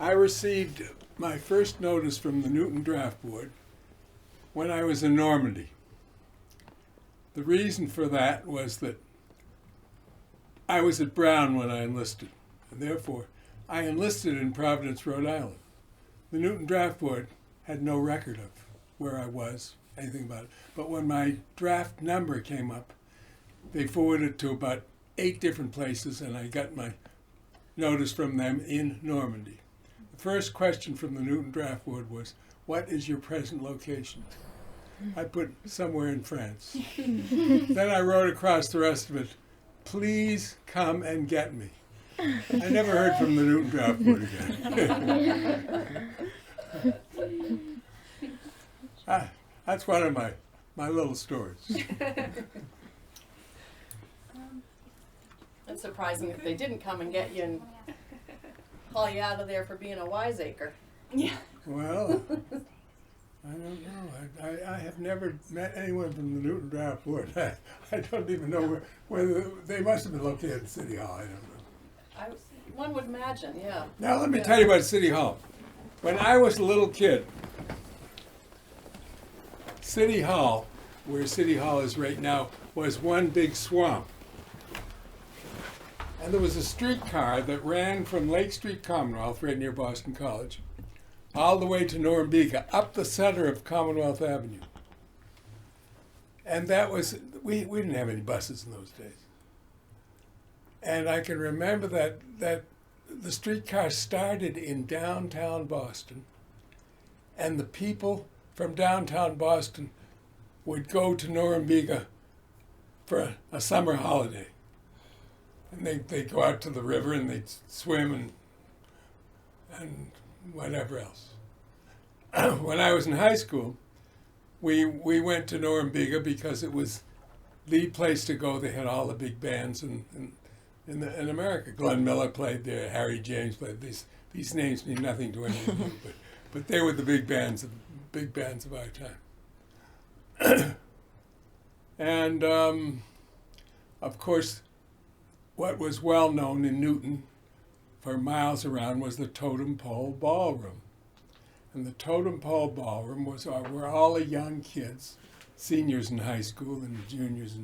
I received my first notice from the Newton Draft Board when I was in Normandy. The reason for that was that I was at Brown when I enlisted, and therefore I enlisted in Providence, Rhode Island. The Newton Draft Board had no record of where I was, anything about it. But when my draft number came up, they forwarded it to about 8 different places, and I got my notice from them in Normandy. The first question from the Newton Draft Board was, "What is your present location?" I put somewhere in France. Then I wrote across the rest of it, "Please come and get me." I never heard from the Newton Draft Board again. That's one of my little stories. It's surprising if they didn't come and get you and haul you out of there for being a wiseacre. Yeah. Well, I don't know. I have never met anyone from the Newton Draft Board. I don't even know whether they must have been located at City Hall. I don't know. One would imagine, yeah. Now let me tell you about City Hall. When I was a little kid, City Hall, where City Hall is right now, was one big swamp. And there was a streetcar that ran from Lake Street Commonwealth, right near Boston College, all the way to Normandy, up the center of Commonwealth Avenue. And that was, we didn't have any buses in those days. And I can remember that the streetcar started in downtown Boston, and the people from downtown Boston would go to Normandy for a summer holiday. And they'd go out to the river and they'd swim and whatever else. When I was in high school, we went to Normandy because it was the place to go. They had all the big bands in America. Glenn Miller played there, Harry James played. These names mean nothing to anyone, but they were the big bands of our time. And of course, what was well known in Newton for miles around was the Totem Pole Ballroom. And the Totem Pole Ballroom was where all the young kids, seniors in high school and juniors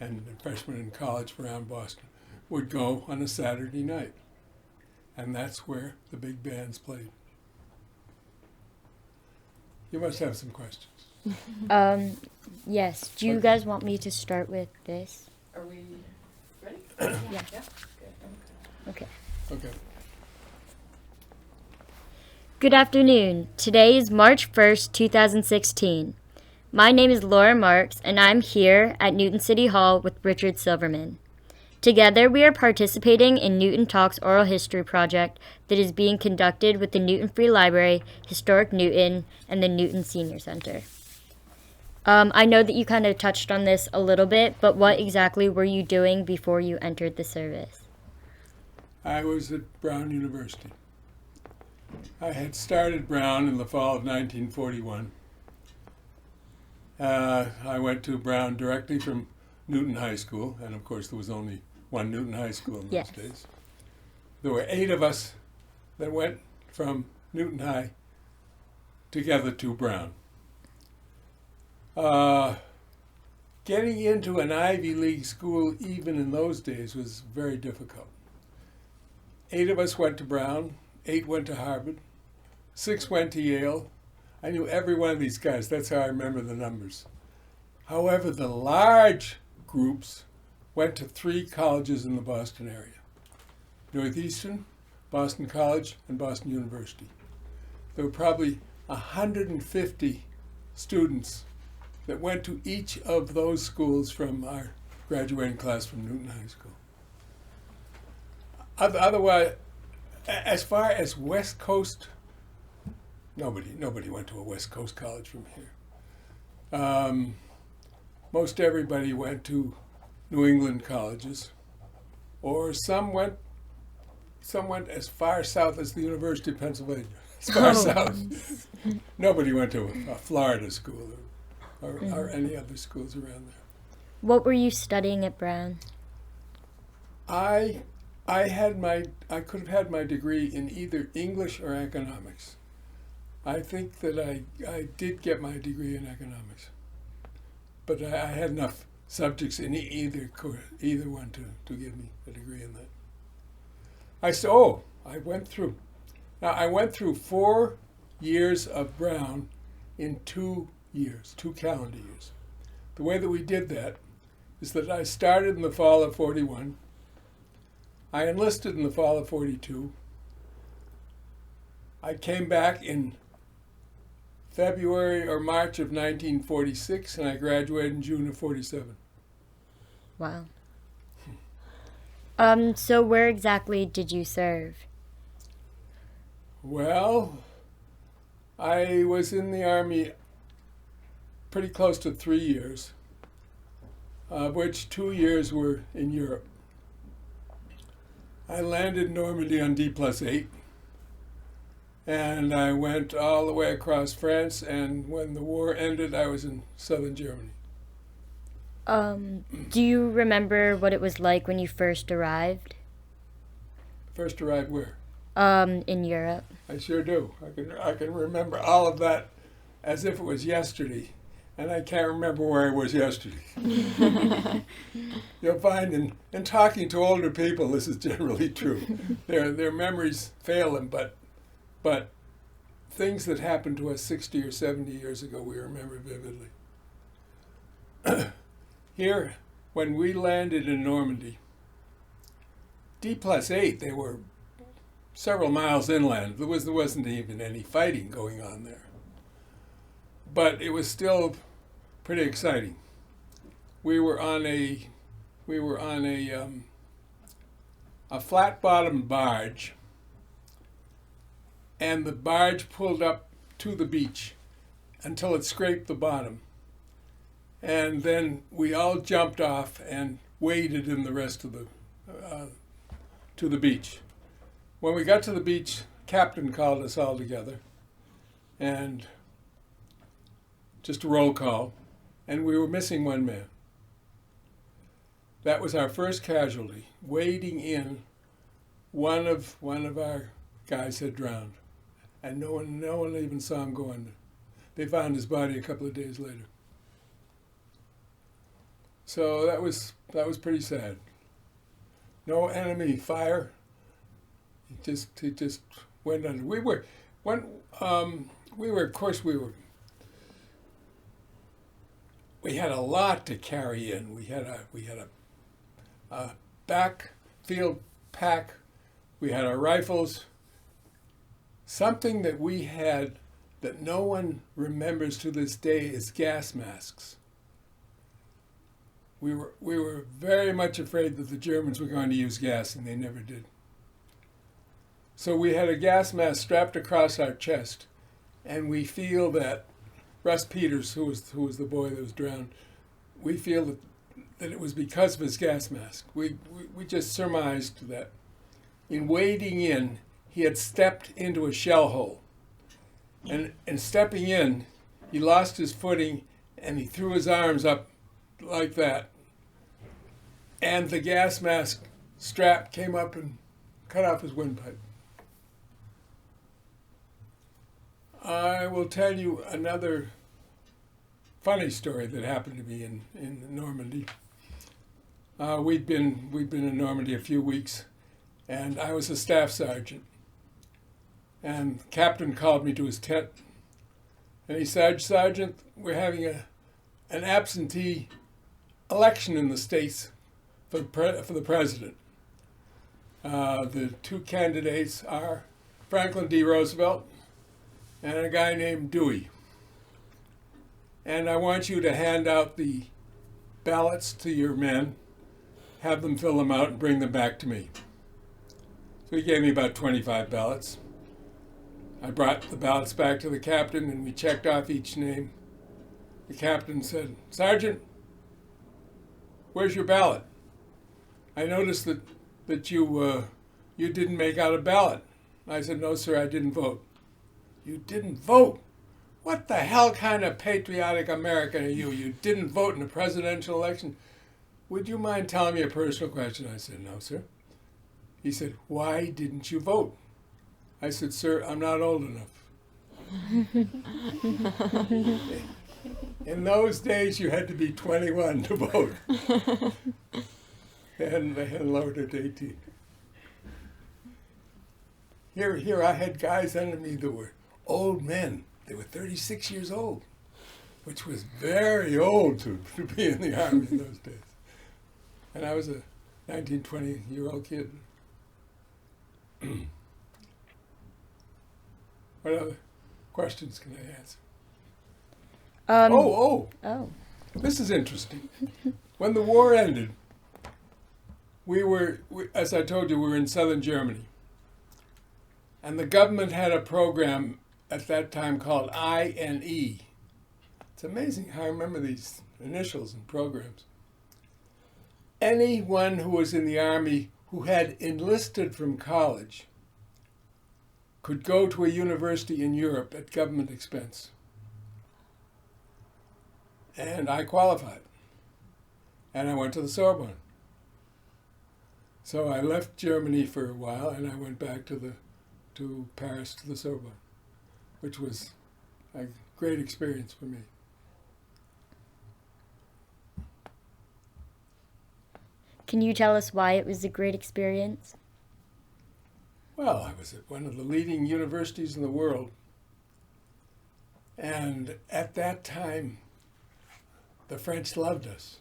and freshmen in college around Boston, would go on a Saturday night. And that's where the big bands played. You must have some questions. Yes. Do you guys want me to start with this? Are we ready? Yeah. Yeah? Okay. Okay. Good afternoon. Today is March 1st, 2016. My name is Laura Marks, and I'm here at Newton City Hall with Richard Silverman. Together, we are participating in Newton Talks Oral History Project that is being conducted with the Newton Free Library, Historic Newton, and the Newton Senior Center. I know that you kind of touched on this a little bit, but what exactly were you doing before you entered the service? I was at Brown University. I had started Brown in the fall of 1941. I went to Brown directly from Newton High School, and of course there was only one Newton High School in those days. There were 8 of us that went from Newton High together to Brown. Getting into an Ivy League school, even in those days, was very difficult. 8 of us went to Brown, 8 went to Harvard, 6 went to Yale. I knew every one of these guys. That's how I remember the numbers. However, the large groups went to 3 colleges in the Boston area: Northeastern, Boston College, and Boston University. There were probably 150 students that went to each of those schools from our graduating class from Newton High School. Otherwise, as far as West Coast, nobody went to a West Coast college from here. Most everybody went to New England colleges, or some went as far south as the University of Pennsylvania. As far south. Nobody went to a Florida school or any other schools around there. What were you studying at Brown? I I could have had my degree in either English or economics. I think that I did get my degree in economics, but I had enough subjects in either one to give me a degree in that. I went through 4 years of Brown in 2 years, 2 calendar years. The way that we did that is that I started in the fall of 41. I enlisted in the fall of 42. I came back in February or March of 1946, and I graduated in June of 47. Wow. So where exactly did you serve? Well, I was in the Army pretty close to 3 years, of which 2 years were in Europe. I landed in Normandy on D+8, and I went all the way across France, and when the war ended, I was in southern Germany. Do you remember what it was like when you first arrived? First arrived where? In Europe. I sure do. I can remember all of that as if it was yesterday, and I can't remember where I was yesterday. You'll find in talking to older people, this is generally true. Their memories fail them, but things that happened to us 60 or 70 years ago, we remember vividly. Here, when we landed in Normandy, D+8, they were several miles inland. There wasn't even any fighting going on there. But it was still pretty exciting. We were on a flat-bottomed barge, and the barge pulled up to the beach until it scraped the bottom. And then we all jumped off and waded in the rest of to the beach. When we got to the beach, captain called us all together, and just a roll call, and we were missing one man. That was our first casualty. Wading in, one of our guys had drowned, and no one even saw him go under. They found his body a couple of days later. So that was pretty sad. No enemy fire. He just went under. We had a lot to carry in. We had a backfield pack. We had our rifles. Something that we had that no one remembers to this day is gas masks. We were very much afraid that the Germans were going to use gas, and they never did. So we had a gas mask strapped across our chest, and we feel that Russ Peters, who was the boy that was drowned, we feel that it was because of his gas mask. We just surmised that in wading in, he had stepped into a shell hole. And in stepping in, he lost his footing, and he threw his arms up like that. And the gas mask strap came up and cut off his windpipe. I will tell you another funny story that happened to me in Normandy. We'd been in Normandy a few weeks, and I was a staff sergeant. And the captain called me to his tent, and he said, "Sergeant, we're having an absentee election in the States for the president. The 2 candidates are Franklin D. Roosevelt and a guy named Dewey. And I want you to hand out the ballots to your men, have them fill them out, and bring them back to me." So he gave me about 25 ballots. I brought the ballots back to the captain, and we checked off each name. The captain said, "Sergeant, where's your ballot? I noticed that you didn't make out a ballot." I said, "No, sir, I didn't vote." "You didn't vote? What the hell kind of patriotic American are you? You didn't vote in a presidential election? Would you mind telling me a personal question?" I said, "No, sir." He said, "Why didn't you vote?" I said, "Sir, I'm not old enough." In those days, you had to be 21 to vote. And they had lowered it to 18. Here I had guys under me that were old men. They were 36 years old, which was very old to be in the Army in those days. And I was a 19, 20-year-old kid. What other questions can I answer? Oh. This is interesting. When the war ended, as I told you, we were in southern Germany. And the government had a program at that time called INE. It's amazing how I remember these initials and programs. Anyone who was in the Army who had enlisted from college could go to a university in Europe at government expense. And I qualified. And I went to the Sorbonne. So I left Germany for a while and I went back to Paris to the Sorbonne, which was a great experience for me. Can you tell us why it was a great experience? Well, I was at one of the leading universities in the world. And at that time, the French loved us.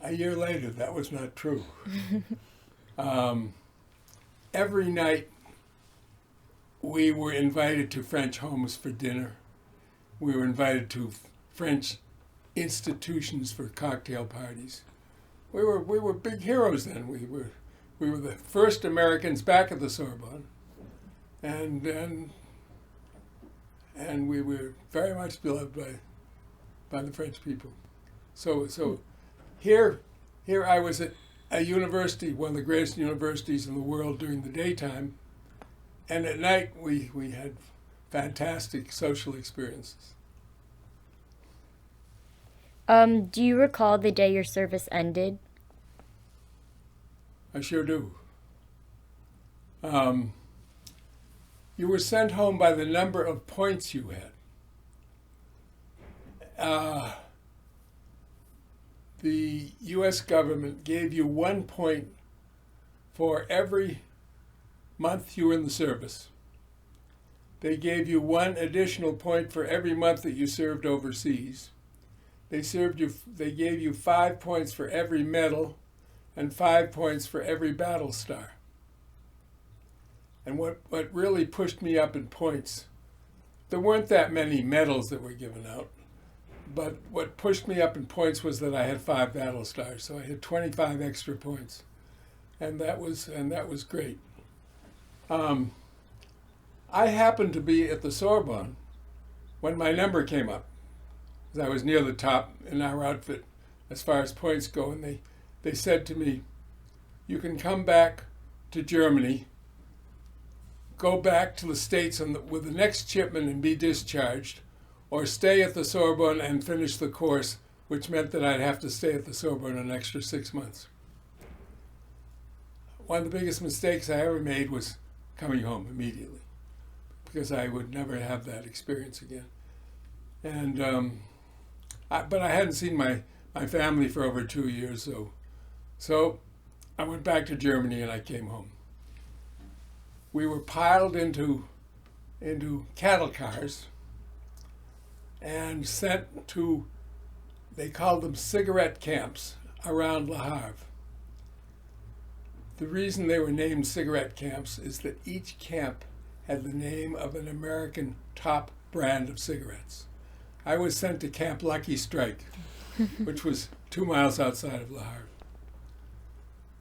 A year later, that was not true. Every night, we were invited to French homes for dinner. We were invited to French institutions for cocktail parties. We were big heroes then. We were the first Americans back at the Sorbonne, and we were very much beloved by the French people. So here I was at a university, one of the greatest universities in the world during the daytime, and at night we had fantastic social experiences. Do you recall the day your service ended? I sure do. You were sent home by the number of points you had. The U.S. government gave you 1 point for every month you were in the service. They gave you 1 additional point for every month that you served overseas. They gave you 5 points for every medal and 5 points for every battle star. And what really pushed me up in points, there weren't that many medals that were given out, but what pushed me up in points was that I had 5 battle stars, so I had 25 extra points, and that was great. I happened to be at the Sorbonne when my number came up. I was near the top in our outfit as far as points go, and they said to me, "You can come back to Germany, go back to the States with the next shipment and be discharged, or stay at the Sorbonne and finish the course," which meant that I'd have to stay at the Sorbonne an extra 6 months. One of the biggest mistakes I ever made was coming home immediately, because I would never have that experience again. And but I hadn't seen my family for over 2 years, so I went back to Germany and I came home. We were piled into cattle cars and sent to, they called them cigarette camps around Le Havre. The reason they were named cigarette camps is that each camp had the name of an American top brand of cigarettes. I was sent to Camp Lucky Strike, which was 2 miles outside of Le Havre.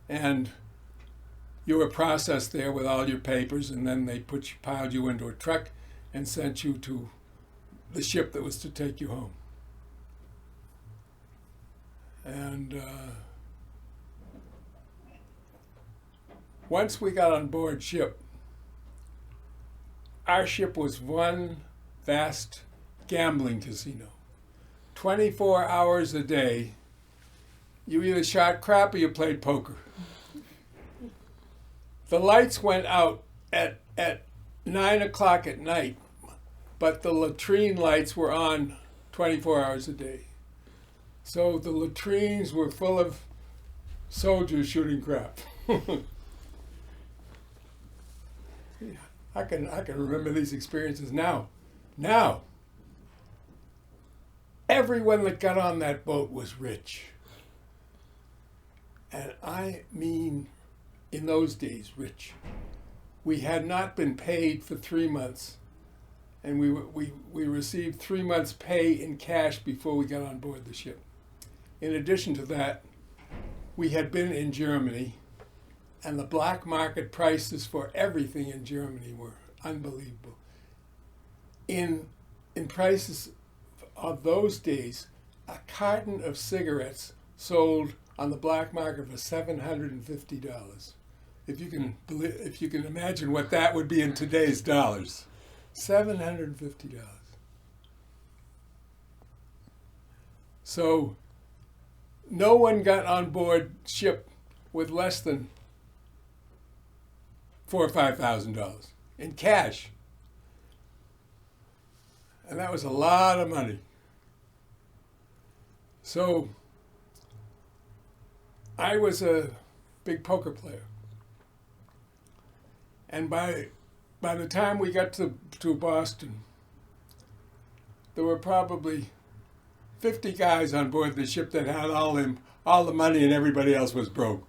And you were processed there with all your papers, and then they piled you into a truck and sent you to the ship that was to take you home. And once we got on board ship, our ship was one vast gambling casino. 24 hours a day, you either shot crap or you played poker. The lights went out at 9 o'clock at night, but the latrine lights were on 24 hours a day. So the latrines were full of soldiers shooting crap. Yeah, I can remember these experiences now. Now, everyone that got on that boat was rich. And I mean, in those days, rich. We had not been paid for 3 months, and we received 3 months' pay in cash before we got on board the ship. In addition to that, we had been in Germany, and the black market prices for everything in Germany were unbelievable. In prices of those days, a carton of cigarettes sold on the black market for $750. If you can imagine what that would be in today's dollars, $750. So no one got on board ship with less than $4,000 or $5,000 in cash, and that was a lot of money. So I was a big poker player. And by the time we got to Boston, there were probably 50 guys on board the ship that had all the money, and everybody else was broke.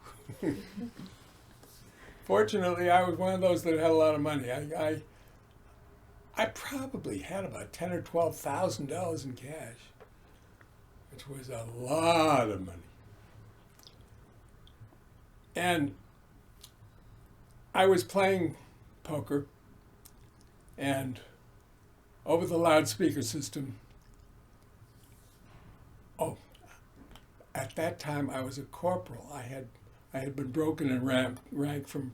Fortunately, I was one of those that had a lot of money. I probably had about $10,000 or $12,000 in cash, which was a lot of money. And I was playing poker, and over the loudspeaker system, at that time I was a corporal. I had been broken in rank from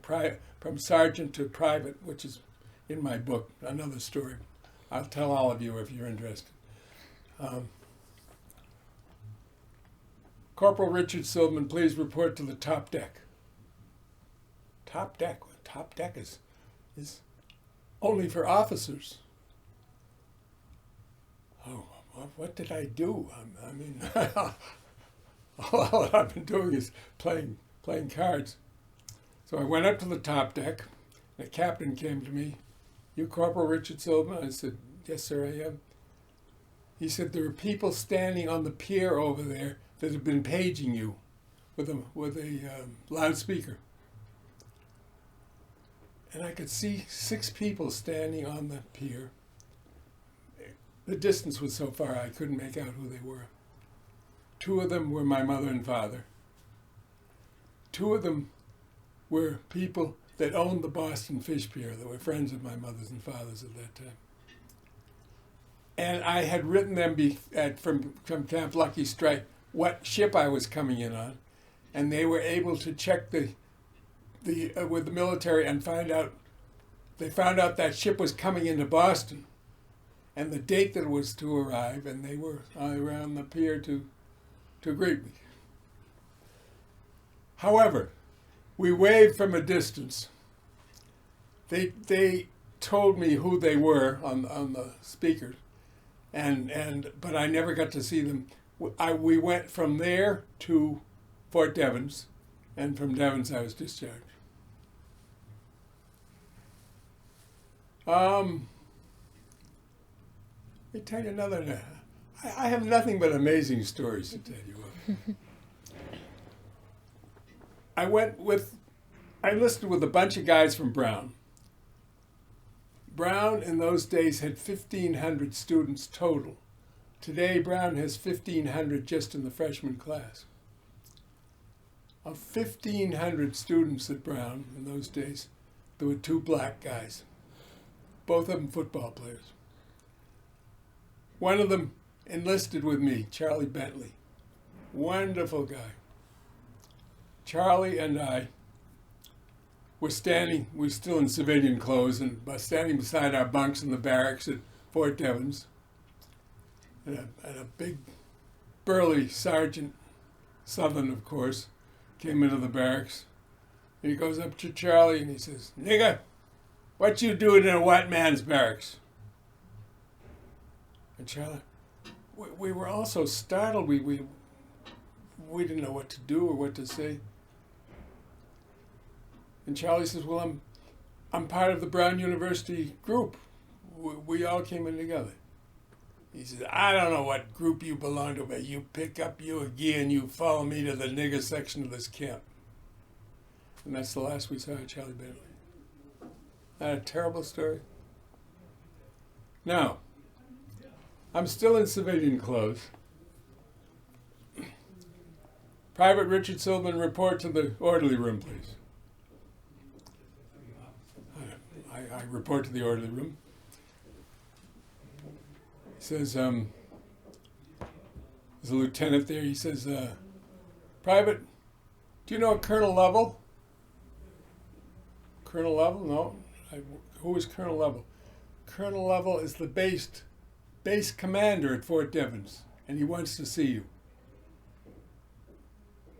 sergeant to private, which is in my book, another story. I'll tell all of you if you're interested. Corporal Richard Silverman, please report to the top deck. Top deck? Top deck is only for officers. Oh, what did I do? I mean, all I've been doing is playing cards. So I went up to the top deck. The captain came to me. You Corporal Richard Silverman? I said, yes, sir, I am. He said, there are people standing on the pier over there that have been paging you with a loudspeaker. And I could see 6 people standing on the pier. The distance was so far I couldn't make out who they were. 2 of them were my mother and father. 2 of them were people that owned the Boston Fish Pier, that were friends of my mother's and father's at that time. And I had written them from Camp Lucky Strike what ship I was coming in on, and they were able to check with the military and they found out that ship was coming into Boston and the date that it was to arrive, and they were around the pier to greet me. However, we waved from a distance. They told me who they were on the speaker, but I never got to see them. We went from there to Fort Devens, and from Devens I was discharged. Let me tell you another. I have nothing but amazing stories to tell you. I enlisted with a bunch of guys from Brown. Brown in those days had 1,500 students total. Today, Brown has 1,500 just in the freshman class. Of 1,500 students at Brown in those days, there were 2 black guys, both of them football players. One of them enlisted with me, Charlie Bentley. Wonderful guy. Charlie and I were still in civilian clothes, and standing beside our bunks in the barracks at Fort Devens. And a big, burly sergeant, Southern of course, came into the barracks. And he goes up to Charlie and he says, "Nigga, what you doing in a white man's barracks?" And Charlie, we were all so startled. We didn't know what to do or what to say. And Charlie says, "Well, I'm part of the Brown University group. We all came in together." He says, "I don't know what group you belong to, but you pick up your gear and you follow me to the nigger section of this camp." And that's the last we saw of Charlie Bentley. Not a terrible story? Now, I'm still in civilian clothes. Private Richard Silverman, report to the orderly room, please. I report to the orderly room. He says, there's a lieutenant there. He says, "Private, do you know Colonel Lovell?" Colonel Lovell? No. Who is Colonel Lovell? Colonel Lovell is the base commander at Fort Devens, and he wants to see you.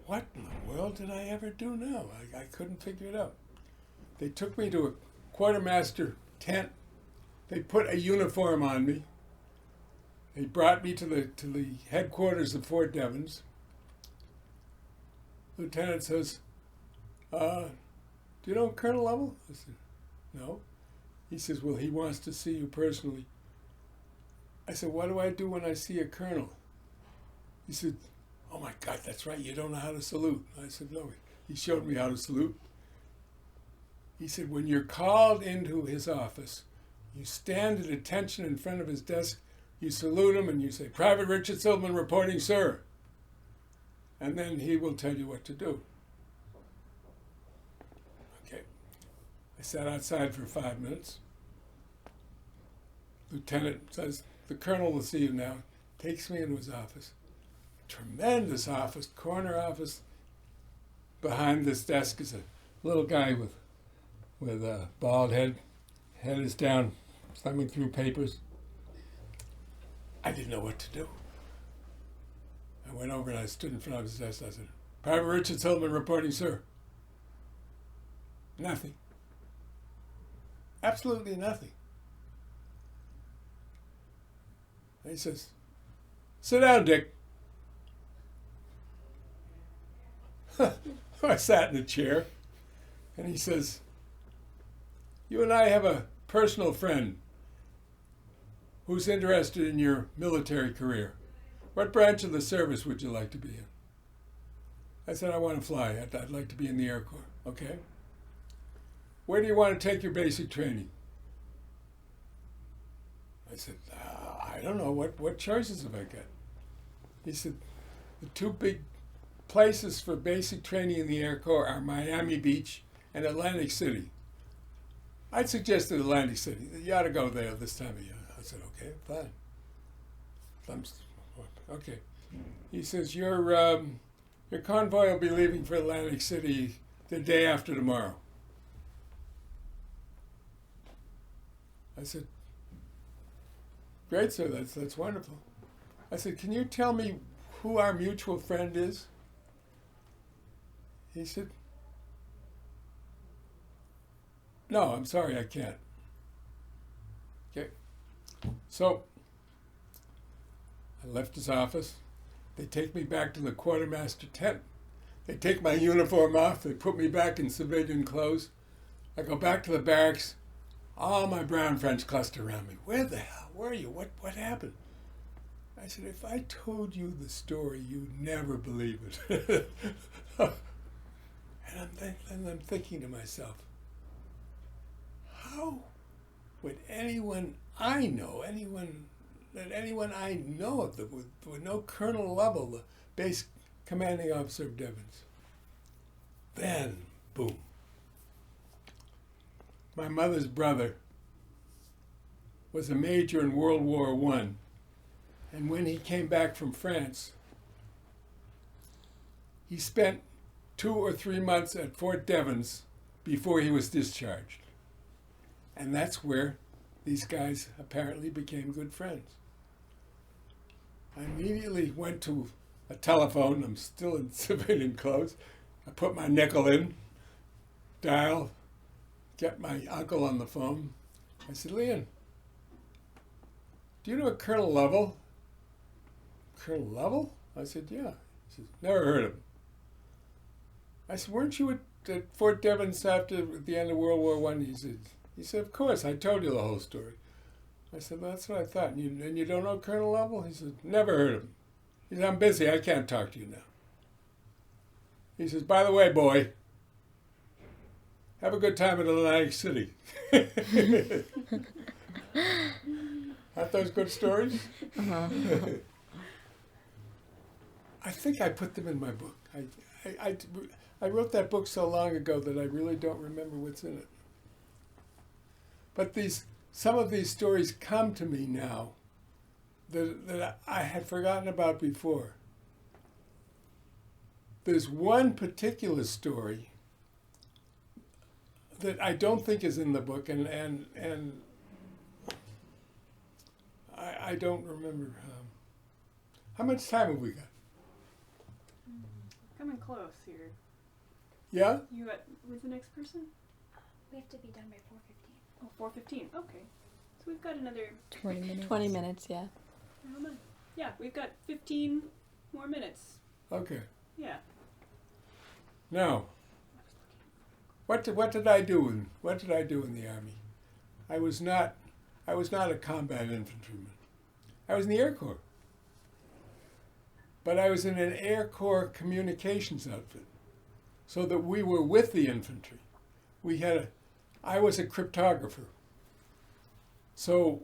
What in the world did I ever do now? I couldn't figure it out. They took me to a quartermaster tent. They put a uniform on me. They brought me to the headquarters of Fort Devens. Lieutenant says, "Do you know Colonel Lovell?" I said, "No." He says, "Well, he wants to see you personally." I said, "What do I do when I see a colonel?" He said, "Oh my God, that's right, you don't know how to salute." I said, "No." He showed me how to salute. He said, "When you're called into his office, you stand at attention in front of his desk, you salute him, and you say, 'Private Richard Silverman reporting, sir.' And then he will tell you what to do." Okay. I sat outside for 5 minutes. Lieutenant says, "The colonel will see you now." Takes me into his office. Tremendous office, corner office. Behind this desk is a little guy with a bald head. Head is down, thumbing through papers. I didn't know what to do. I went over and I stood in front of his desk. I said, "Private Richard Silverman reporting, sir." Nothing. Absolutely nothing. And he says, "Sit down, Dick." I sat in a chair, and he says, "You and I have a personal friend who's interested in your military career. What branch of the service would you like to be in?" I said, "I want to fly. I'd like to be in the Air Corps." "Okay. Where do you want to take your basic training?" I said, "I don't know. What choices have I got?" He said, "The two big places for basic training in the Air Corps are Miami Beach and Atlantic City. I'd suggested Atlantic City. You ought to go there this time of year." I said, "Okay, fine." Okay. He says, your convoy will be leaving for Atlantic City the day after tomorrow." I said, "Great, sir. That's wonderful." I said, "Can you tell me who our mutual friend is?" He said, "No, I'm sorry, I can't." Okay. So I left his office. They take me back to the quartermaster tent. They take my uniform off. They put me back in civilian clothes. I go back to the barracks. All my brown friends cluster around me. "Where the hell were you? What happened?" I said, "If I told you the story, you'd never believe it." And I'm thinking to myself, how would anyone I know of that would know Colonel Lovell, the base commanding officer of Devens? Then, boom. My mother's brother was a major in World War I, and when he came back from France, he spent 2 or 3 months at Fort Devens before he was discharged. And that's where these guys apparently became good friends. I immediately went to a telephone. I'm still in civilian clothes. I put my nickel in. dial, get my uncle on the phone. I said, Leon, do you know Colonel Lovell? Colonel Lovell? I said, yeah. He said, never heard of him. I said, weren't you at Fort Devens after the end of World War I? He said, of course, I told you the whole story. I said, well, that's what I thought. And you don't know Colonel Lovell? He said, never heard of him. He said, I'm busy, I can't talk to you now. He says, by the way, boy, have a good time in Atlantic City. Aren't those good stories? Uh-huh. I think I put them in my book. I wrote that book so long ago that I really don't remember what's in it. But some of these stories come to me now that I had forgotten about before. There's one particular story that I don't think is in the book, and I don't remember. How much time have we got? Coming close here. Yeah? You at, who's the next person? We have to be done by 4:15. Oh, 4:15. Okay. So we've got another, 20 minutes. 20 minutes, yeah. how much? Yeah, we've got 15 more minutes. Okay. Yeah. Now, what did I do in the Army? I was not a combat infantryman. I was in the Air Corps. But I was in an Air Corps communications outfit, so that we were with the infantry. I was a cryptographer. So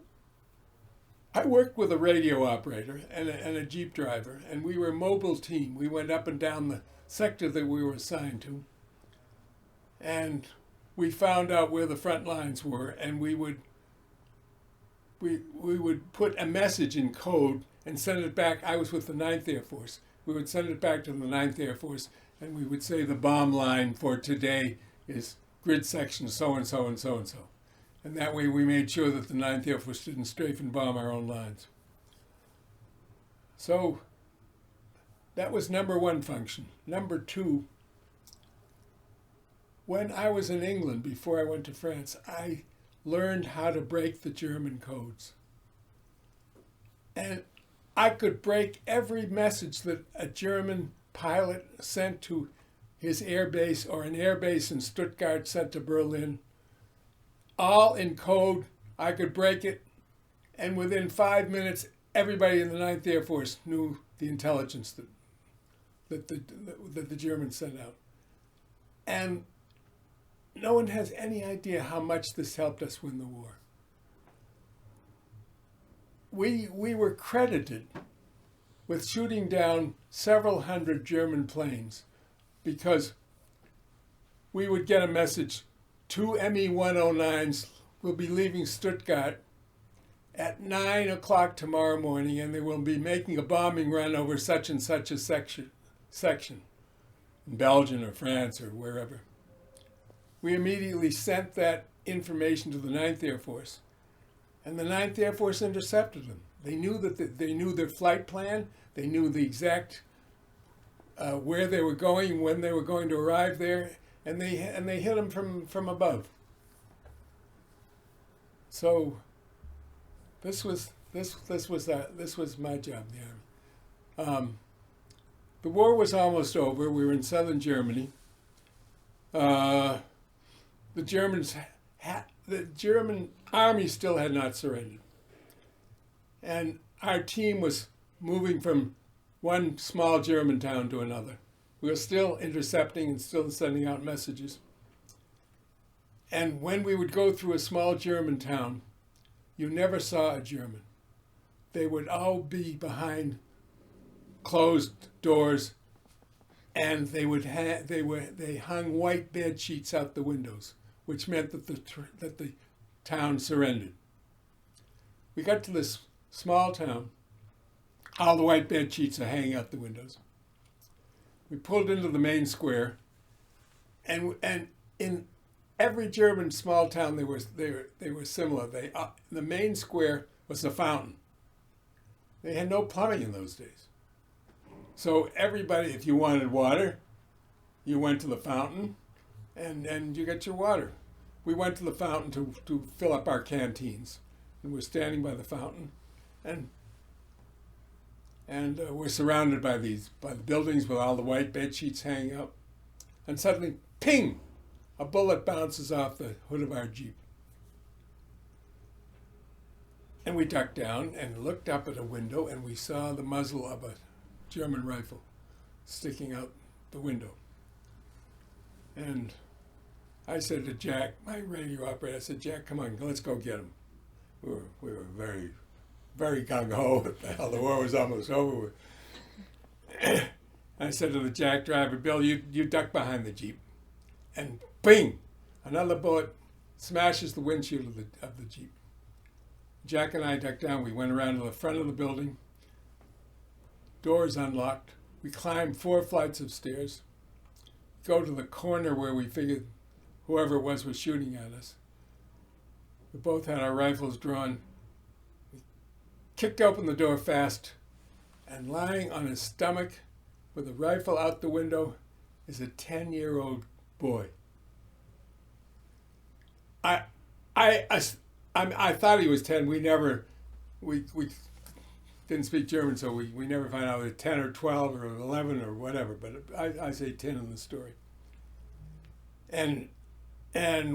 I worked with a radio operator and a Jeep driver, and we were a mobile team. We went up and down the sector that we were assigned to, and we found out where the front lines were, and we would put a message in code and send it back. I was with the 9th Air Force. We would send it back to the 9th Air Force, and we would say the bomb line for today is grid section so-and-so and so-and-so. And that way we made sure that the 9th Air Force didn't strafe and bomb our own lines. So that was number one function. Number two, when I was in England, before I went to France, I learned how to break the German codes. And I could break every message that a German pilot sent to his air base or an air base in Stuttgart sent to Berlin, all in code. I could break it, and within 5 minutes, everybody in the 9th Air Force knew the intelligence that the Germans sent out. And no one has any idea how much this helped us win the war. We were credited with shooting down several hundred German planes because we would get a message, 2 Me-109s will be leaving Stuttgart at 9 o'clock tomorrow morning, and they will be making a bombing run over such and such a section in Belgium or France or wherever. We immediately sent that information to the 9th Air Force, and the 9th Air Force intercepted them. They knew they knew their flight plan. They knew the exact where they were going, when they were going to arrive there, and they hit them from above. So this was my job in the Army. The war was almost over. We were in southern Germany. The German army still had not surrendered. And our team was moving from one small German town to another. We were still intercepting and still sending out messages. And when we would go through a small German town, you never saw a German. They would all be behind closed doors, and they hung white bed sheets out the windows, which meant that the town surrendered. We got to this small town. All the white bed sheets are hanging out the windows. We pulled into the main square, and in every German small town they were similar. The main square was a fountain. They had no plumbing in those days. So everybody, if you wanted water, you went to the fountain. and you get your water. We went to the fountain to fill up our canteens, and we're standing by the fountain, and we're surrounded by the buildings with all the white bed sheets hanging up, and suddenly, ping, a bullet bounces off the hood of our Jeep. And we ducked down and looked up at a window, and we saw the muzzle of a German rifle sticking out the window. And I said to Jack, my radio operator, I said, Jack, come on, let's go get him. We were very, very gung-ho. What the hell, the war was almost over with. I said to the Jack driver, Bill, you duck behind the Jeep. And bing, another bullet smashes the windshield of the Jeep. Jack and I ducked down. We went around to the front of the building. Doors unlocked. We climbed 4 flights of stairs. Go to the corner where we figured whoever it was shooting at us. We both had our rifles drawn. We kicked open the door fast, and lying on his stomach with a rifle out the window is a 10-year-old boy. I thought he was 10. We didn't speak German, so we never found out whether 10 or 12 or 11 or whatever, but I say 10 in the story. And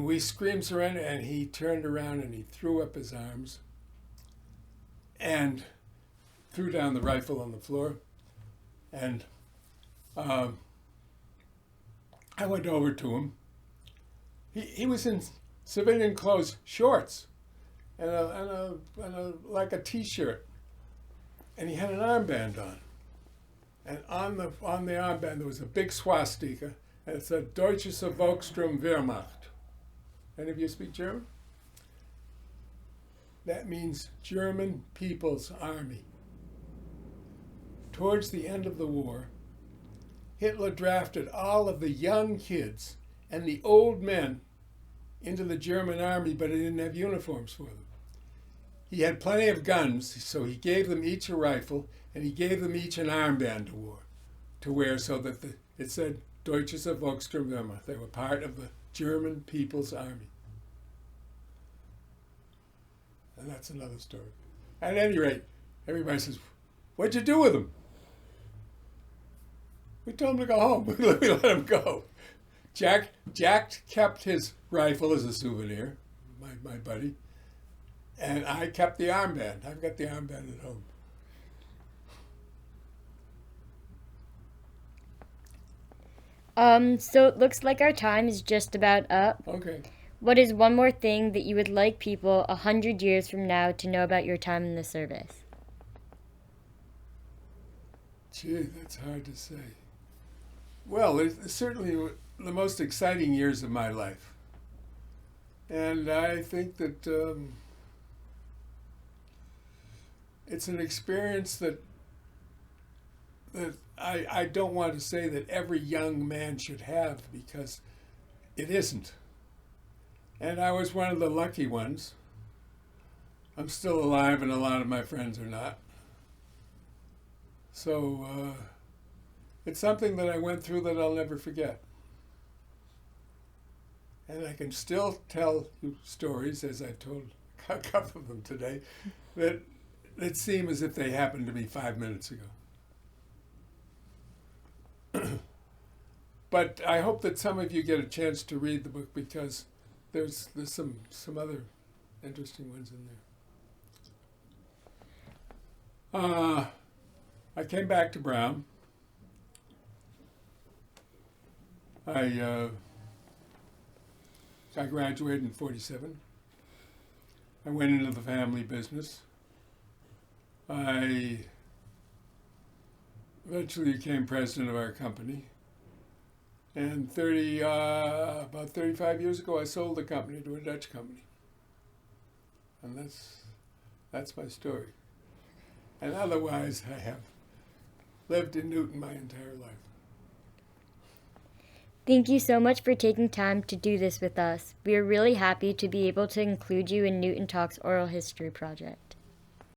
we screamed surrender, and he turned around and he threw up his arms and threw down the rifle on the floor. And I went over to him. He was in civilian clothes, shorts, and like a T-shirt, and he had an armband on. And on the armband there was a big swastika, and it said Deutsches Volksturm Wehrmacht. Any of you speak German? That means German People's Army. Towards the end of the war, Hitler drafted all of the young kids and the old men into the German army, but he didn't have uniforms for them. He had plenty of guns, so he gave them each a rifle, and he gave them each an armband to wear so that it said Deutsches Volksturm Wehrmacht. They were part of the German People's Army. And that's another story. At any rate, everybody says, what'd you do with him? We told him to go home. We let him go. Jack kept his rifle as a souvenir, my buddy, and I kept the armband. I've got the armband at home. So it looks like our time is just about up. Okay. What is one more thing that you would like people 100 years from now to know about your time in the service? Gee, that's hard to say. Well, it's certainly the most exciting years of my life. And I think that it's an experience that I don't want to say that every young man should have, because it isn't. And I was one of the lucky ones. I'm still alive, and a lot of my friends are not. So it's something that I went through that I'll never forget. And I can still tell you stories, as I told a couple of them today, that seem as if they happened to me 5 minutes ago. But I hope that some of you get a chance to read the book, because there's some other interesting ones in there. I came back to Brown. I graduated in 47. I went into the family business. I eventually became president of our company. And about 35 years ago, I sold the company to a Dutch company. And that's my story. And otherwise, I have lived in Newton my entire life. Thank you so much for taking time to do this with us. We are really happy to be able to include you in Newton Talk's oral history project.